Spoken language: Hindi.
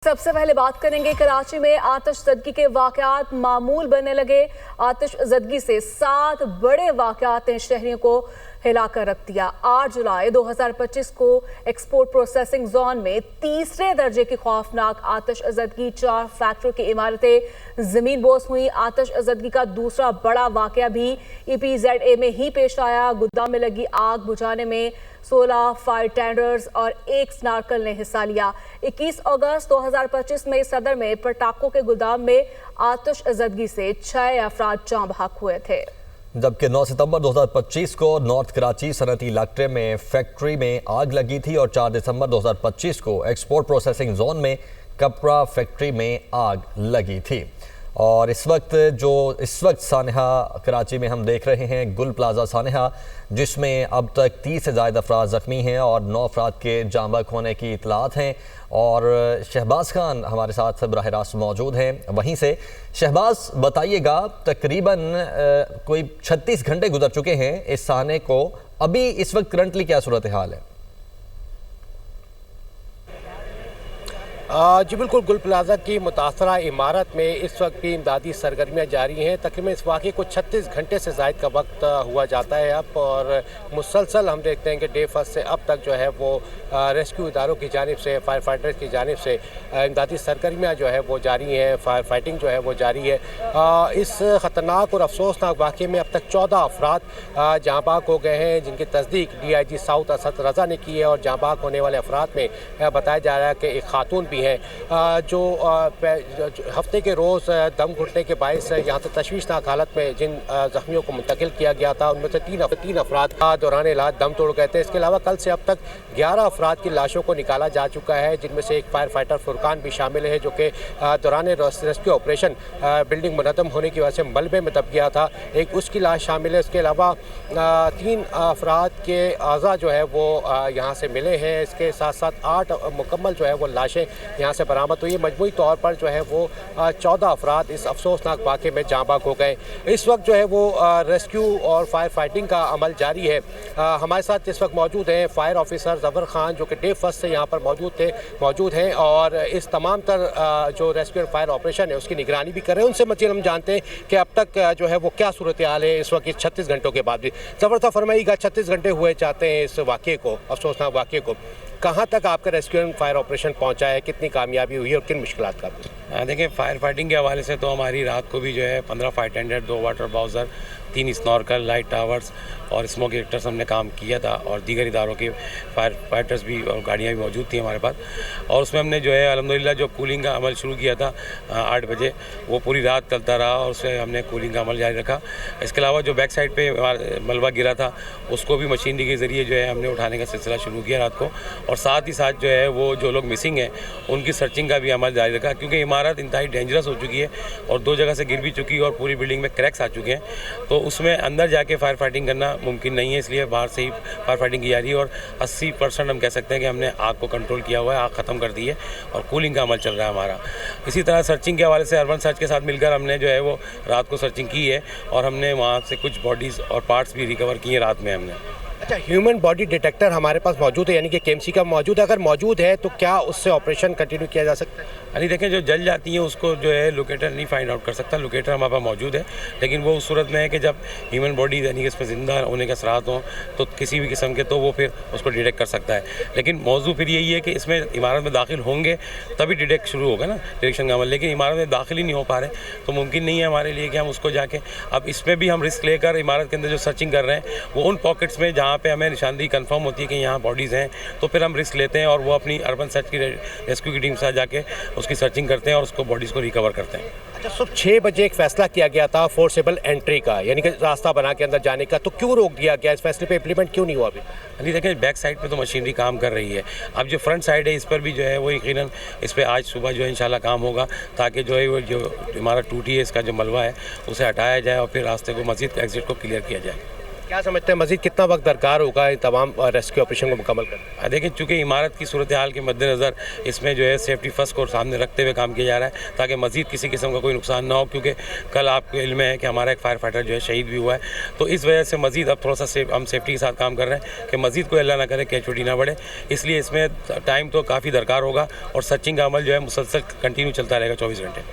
सबसे पहले बात करेंगे कराची में आतिशज़दगी के वाक़यात मामूल बनने लगे। आतिशज़दगी से 7 बड़े वाक़यात ने शहरियों को हिलाकर रख दिया। 8 जुलाई 2025 को एक्सपोर्ट प्रोसेसिंग जोन में तीसरे दर्जे की खौफनाक आतिशज़दगी, 4 फैक्ट्रियों की इमारतें ज़मीन बोस हुई। आतिशज़दगी का दूसरा बड़ा वाक़या भी EPZA में ही पेश आया। गोदाम में लगी आग बुझाने में 16 फायर टेंडर्स और 1 स्नार्कल ने हिस्सा लिया। 21 अगस्त 2025 में सदर में पटाखों के गोदाम में आतिशज़दगी से 6 अफराद जाँ बहक हुए थे। जबकि 9 सितंबर 2025 को नॉर्थ कराची सनती इलाके में फैक्ट्री में आग लगी थी और 4 दिसंबर 2025 को एक्सपोर्ट प्रोसेसिंग जोन में कपड़ा फैक्ट्री में आग लगी थी। और इस वक्त सानहा कराची में हम देख रहे हैं गुल प्लाजा सानहा, जिसमें अब तक 30 से ज़ायद अफराद ज़ख्मी हैं और 9 अफराद के जाँ बहक होने की इतलात हैं। और शहबाज खान हमारे साथ बराह रास्त मौजूद हैं। वहीं से शहबाज, बताइएगा, तकरीबन कोई 36 घंटे गुजर चुके हैं इस साने को, अभी इस वक्त करंटली क्या सूरत हाल है? जी बिल्कुल, गुल प्लाजा की मुतासरा इमारत में इस वक्त भी इमदादी सरगर्मियाँ जारी हैं। तकरीबन इस वाक़े को 36 घंटे से ज़ायद का वक्त हुआ जाता है अब, और मुसलसल हम देखते हैं कि डे फर्स्ट से अब तक जो है वो रेस्क्यू इदारों की जानिब से, फायर फाइटर्स की जानिब से इमदादी सरगर्मियाँ जो है वो जारी हैं, फायर फाइटिंग जो है वो जारी है। इस ख़तरनाक और अफसोसनाक वाक़े में अब तक 14 अफराद जाँ बहक हो गए हैं, जिनकी तस्दीक DIG साउथ असद रज़ा ने की है। और जाँ बहक होने वाले अफराद में बताया जा रहा है कि एक खातून भी हैं जो हफ्ते के रोज़ दम घुटने के बायस यहाँ से तशवीशनाक हालत में जिन ज़ख्मियों को मुंतकिल किया गया था, उनमें से 3 अफराद दौरान इलाज दम तोड़ गए थे। इसके अलावा कल से अब तक 11 अफराद की लाशों को निकाला जा चुका है, जिनमें से एक फायर फाइटर फुरकान भी शामिल है, जो कि दौरान रेस्क्यू ऑपरेशन बिल्डिंग मुनद्दम होने की वजह से मलबे में दब गया था, एक उसकी लाश शामिल है। इसके अलावा 3 अफराद के आज़ा जो है वो यहाँ से मिले हैं। इसके साथ साथ 8 मुकम्मल जो है वो लाशें यहाँ से बरामद हुई। मजमूई तौर पर जो है वो 14 अफराद इस अफसोसनाक वाक़े में जाँ बहक हो गए। इस वक्त जो है वो रेस्क्यू और फायर फाइटिंग का अमल जारी है। हमारे साथ इस वक्त मौजूद हैं फायर ऑफिसर ज़फ़र खान, जो कि डे फर्स्ट से यहाँ पर मौजूद हैं और इस तमाम तर जो रेस्क्यू और फायर ऑपरेशन है उसकी निगरानी भी कर रहे हैं। उनसे मज़ीद हम जानते हैं कि अब तक जो है वो क्या सूरत हाल है इस वक्त इस 36 घंटों के बाद भी। ज़फ़र साहब फरमाइएगा, 36 घंटे हुए चाहते हैं इस वाक़े को, अफसोसनाक वाक़े को, कहाँ तक आपका रेस्क्यू एंड फायर ऑपरेशन पहुँचा है, कितनी कामयाबी हुई है और किन मुश्किलात का? देखिए, फायर फाइटिंग के हवाले से तो हमारी रात को भी जो है 15 fire tender, 2 water bowser, 3 snorkel, light towers और स्मोक डिटेक्टर्स हमने काम किया था। और दीगर इदारों के फायर फाइटर्स भी और गाड़ियाँ भी मौजूद थी हमारे पास। और उसमें हमने जो है अल्हम्दुलिल्लाह जो कूलिंग का अमल शुरू किया था 8 बजे, वो पूरी रात चलता रहा और उससे हमने कूलिंग का अमल जारी रखा। इसके अलावा जो बैक साइड पे मलबा गिरा था उसको भी मशीनरी के ज़रिए जो है हमने उठाने का सिलसिला शुरू किया रात को। और साथ ही साथ जो है वो जो लोग मिसिंग हैं उनकी सर्चिंग का भी अमल जारी रखा, क्योंकि इमारत इंतहाई डेंजरस हो चुकी है और 2 जगह से गिर भी चुकी है और पूरी बिल्डिंग में क्रैक्स आ चुके हैं। तो उसमें अंदर जाके फायर फाइटिंग करना मुमकिन नहीं है, इसलिए बाहर से ही फायर फाइटिंग की जा रही है। और 80% हम कह सकते हैं कि हमने आग को कंट्रोल किया हुआ है, आग ख़त्म कर दी है और कूलिंग का अमल चल रहा है हमारा। इसी तरह सर्चिंग के हवाले से अर्बन सर्च के साथ मिलकर हमने जो है वो रात को सर्चिंग की है और हमने वहाँ से कुछ बॉडीज़ और पार्ट्स भी रिकवर किए रात में हमने। अच्छा, ह्यूमन बॉडी डिटेक्टर हमारे पास मौजूद है, यानी कि KMC का मौजूद है। अगर मौजूद है तो क्या उससे ऑपरेशन कंटिन्यू किया जा सकता है? अरे देखें, जो जल जाती हैं उसको जो है लोकेटर नहीं फाइंड आउट कर सकता। लोकेटर हमारे पास मौजूद है, लेकिन वो उस सूरत में है कि जब ह्यूमन बॉडी यानी कि इसमें ज़िंदा होने के असरात हों तो किसी भी किस्म के, तो वो फिर उसको डिटेक्ट कर सकता है। लेकिन मौजू फिर यही है कि इसमें इमारत में दाखिल होंगे तभी डिटेक्ट शुरू होगा ना, डिटेक्शन का अमल। लेकिन इमारत में दाखिल ही नहीं हो पा रहे तो मुमकिन नहीं है हमारे लिए कि हम उसको जाके, अब इसमें भी हम रिस्क लेकर इमारत के अंदर जो सर्चिंग कर रहे हैं वो उन पॉकेट्स में जहाँ पर हमें निशानदेही कंफर्म होती है कि यहाँ बॉडीज़ हैं, तो फिर हम रिस्क लेते हैं और वो अपनी अर्बन सर्च की रेस्क्यू की टीम से जाके उसकी सर्चिंग करते हैं और उसको बॉडीज़ को रिकवर करते हैं। अच्छा, सुबह 6 बजे एक फैसला किया गया था फोर्सेबल एंट्री का, यानी कि रास्ता बना के अंदर जाने का, तो क्यों रोक दिया गया? इस फैसले पे इम्प्लीमेंट क्यों नहीं हुआ अभी? अभी देखें, बैक साइड पे तो मशीनरी काम कर रही है। अब जो फ्रंट साइड है इस पर भी जो है वो यकीनन इस पर आज सुबह जो है इंशाल्लाह काम होगा, ताकि जो है वो जो इमारत टूटी है इसका जो मलबा है उसे हटाया जाए और फिर रास्ते को, मस्जिद एग्जिट को क्लियर किया जाए। क्या समझते हैं मजीद कितना वक्त दरकार होगा इन तमाम रेस्क्यू ऑपरेशन को मुकम्मल करने? देखिए, चूँकि इमारत की सूरत हाल के मद्देनज़र इसमें जो है सेफ्टी फर्स्ट को सामने रखते हुए काम किया जा रहा है ताकि मजीद किसी किस्म का कोई नुकसान ना हो, क्योंकि कल आपको इल्म है कि हमारा एक फायर फाइटर जो है शहीद भी हुआ है। तो इस वजह से मजीद अब थोड़ा सा हम सेफ्टी के साथ काम कर रहे हैं कि मजीद कोई अल्लाह ना करे कैचुअलिटी ना बढ़े। इसलिए इसमें टाइम तो काफ़ी दरकार होगा और सर्चिंग का अमल जो है मुसलसल कंटिन्यू चलता रहेगा 24 घंटे।